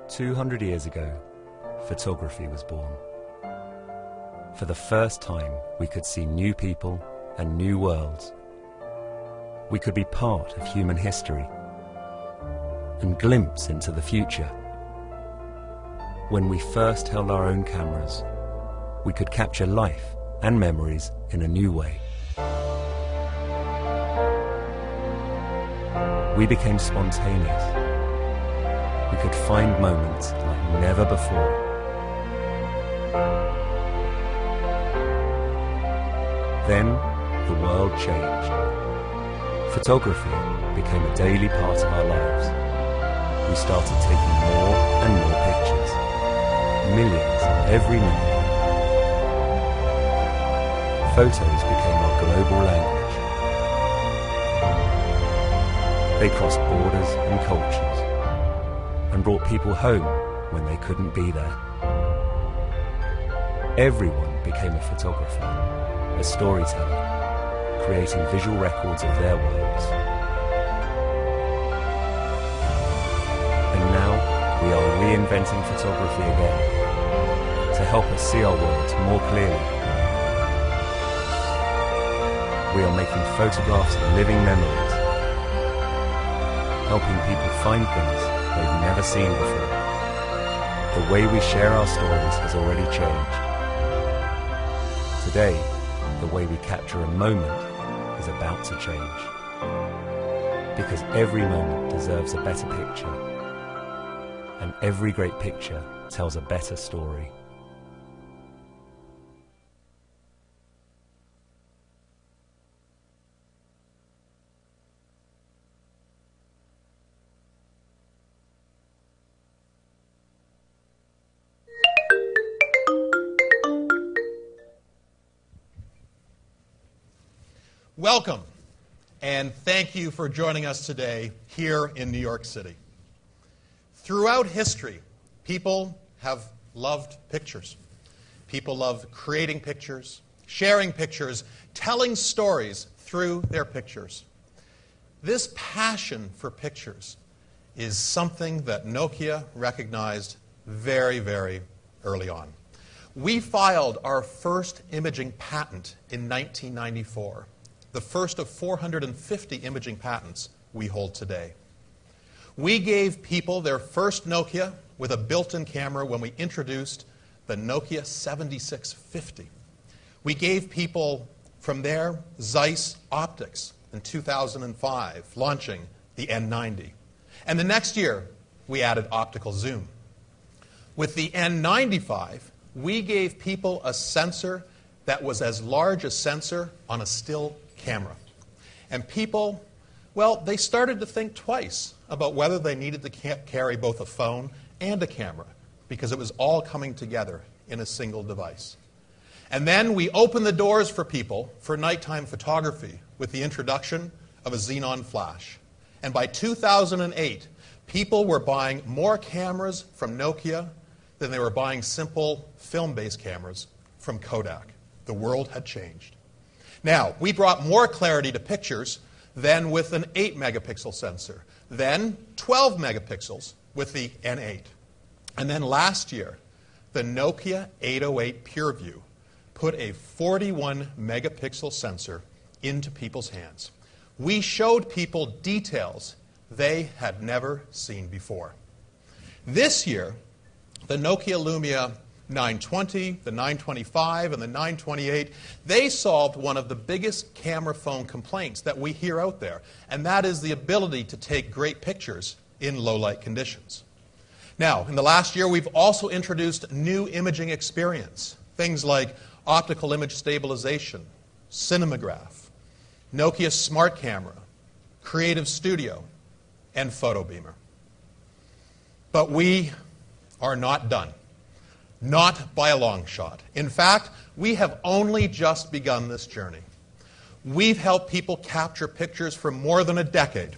200 years ago, photography was born. For the first time, we could see new people and new worlds. We could be part of human history and glimpse into the future. When we first held our own cameras, we could capture life and memories in a new way. We became spontaneous. We could find moments like never before. Then the world changed. Photography became a daily part of our lives. We started taking more and more pictures, millions every minute. Photos became our global language. They crossed borders and cultures and brought people home when they couldn't be there. Everyone became a photographer, a storyteller, creating visual records of their worlds. And now we are reinventing photography again to help us see our world more clearly. We are making photographs living memories, helping people find things they've never seen before. The way we share our stories has already changed. Today, the way we capture a moment is about to change. Because every moment deserves a better picture, and every great picture tells a better story. Welcome, and thank you for joining us today here in New York City. Throughout history, people have loved pictures. People love creating pictures, sharing pictures, telling stories through their pictures. This passion for pictures is something that Nokia recognized very, very early on. We filed our first imaging patent in 1994. The first of 450 imaging patents we hold today. We gave people their first Nokia with a built-in camera when we introduced the Nokia 7650. We gave people from there Zeiss optics in 2005, launching the N90. And the next year, we added optical zoom. With the N95, we gave people a sensor that was as large a sensor on a still camera. And people, well, they started to think twice about whether they needed to carry both a phone and a camera, because it was all coming together in a single device. And then we opened the doors for people for nighttime photography with the introduction of a xenon flash. And by 2008, people were buying more cameras from Nokia than they were buying simple film-based cameras from Kodak. The world had changed. Now, we brought more clarity to pictures than with an 8-megapixel sensor, then 12 megapixels with the N8. And then last year, the Nokia 808 PureView put a 41-megapixel sensor into people's hands. We showed people details they had never seen before. This year, the Nokia Lumia 920, the 925, and the 928, they solved one of the biggest camera phone complaints that we hear out there, and that is the ability to take great pictures in low-light conditions. Now, in the last year, we've also introduced new imaging experience, things like optical image stabilization, cinematograph, Nokia Smart Camera, Creative Studio, and Photo Beamer. But we are not done. Not by a long shot. In fact, we have only just begun this journey. We've helped people capture pictures for more than a decade,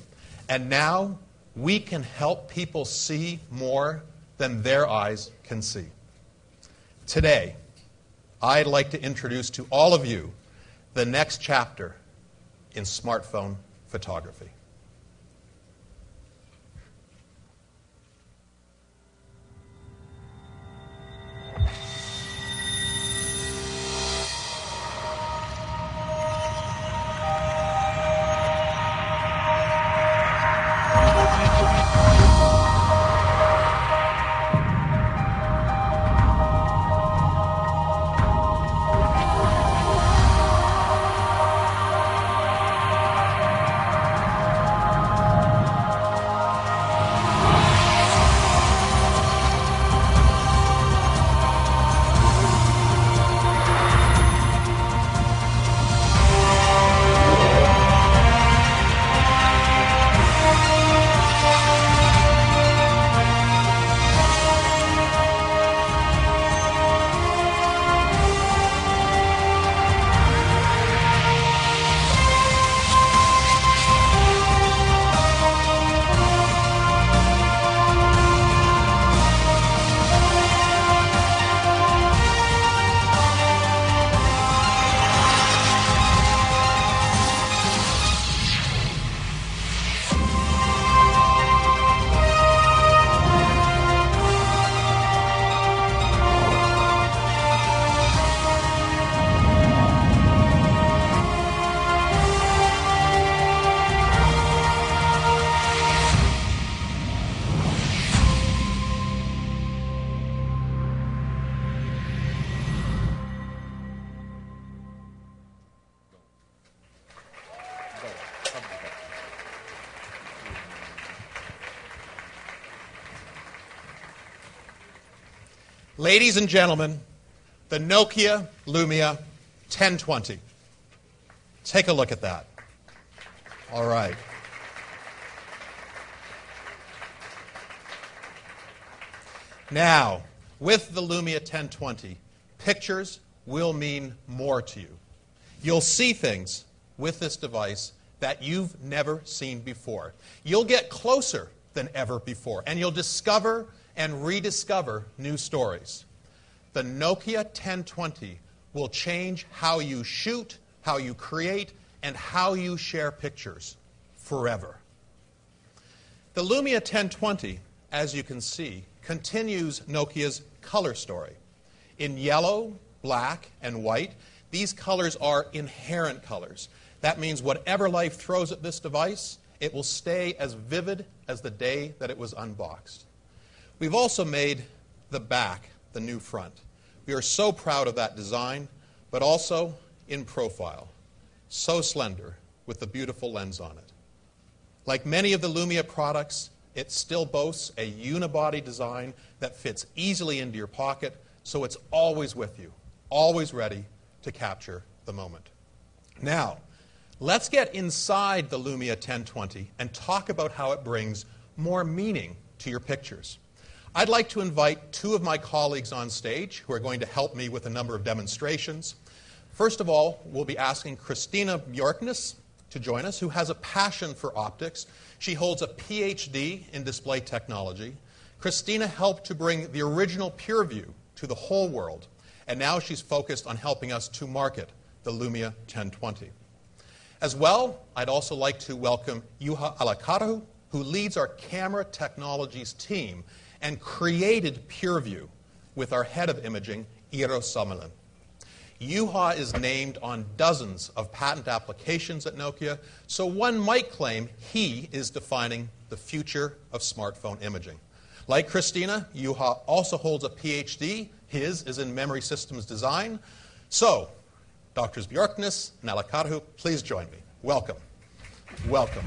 and now we can help people see more than their eyes can see. Today, I'd like to introduce to all of you the next chapter in smartphone photography. Ladies and gentlemen, the Nokia Lumia 1020. Take a look at that. All right. Now, with the Lumia 1020, pictures will mean more to you. You'll see things with this device that you've never seen before. You'll get closer than ever before, and you'll discover and rediscover new stories. The Nokia 1020 will change how you shoot, how you create, and how you share pictures forever. The Lumia 1020, as you can see, continues Nokia's color story. In yellow, black, and white, these colors are inherent colors. That means whatever life throws at this device, it will stay as vivid as the day that it was unboxed. We've also made the back the new front. We are so proud of that design, but also in profile. So slender, with the beautiful lens on it. Like many of the Lumia products, it still boasts a unibody design that fits easily into your pocket, so it's always with you, always ready to capture the moment. Now, let's get inside the Lumia 1020 and talk about how it brings more meaning to your pictures. I'd like to invite two of my colleagues on stage who are going to help me with a number of demonstrations. First of all, we'll be asking Christina Bjorknes to join us, who has a passion for optics. She holds a PhD in display technology. Christina helped to bring the original PureView to the whole world, and now she's focused on helping us to market the Lumia 1020. As well, I'd also like to welcome Juha Alakarahu, who leads our camera technologies team and created PureView with our head of imaging, Eero Salminen. Juha is named on dozens of patent applications at Nokia, so one might claim he is defining the future of smartphone imaging. Like Christina, Juha also holds a PhD. His is in memory systems design. So, Drs. Bjorknes and Alakarahu, please join me. Welcome. Welcome.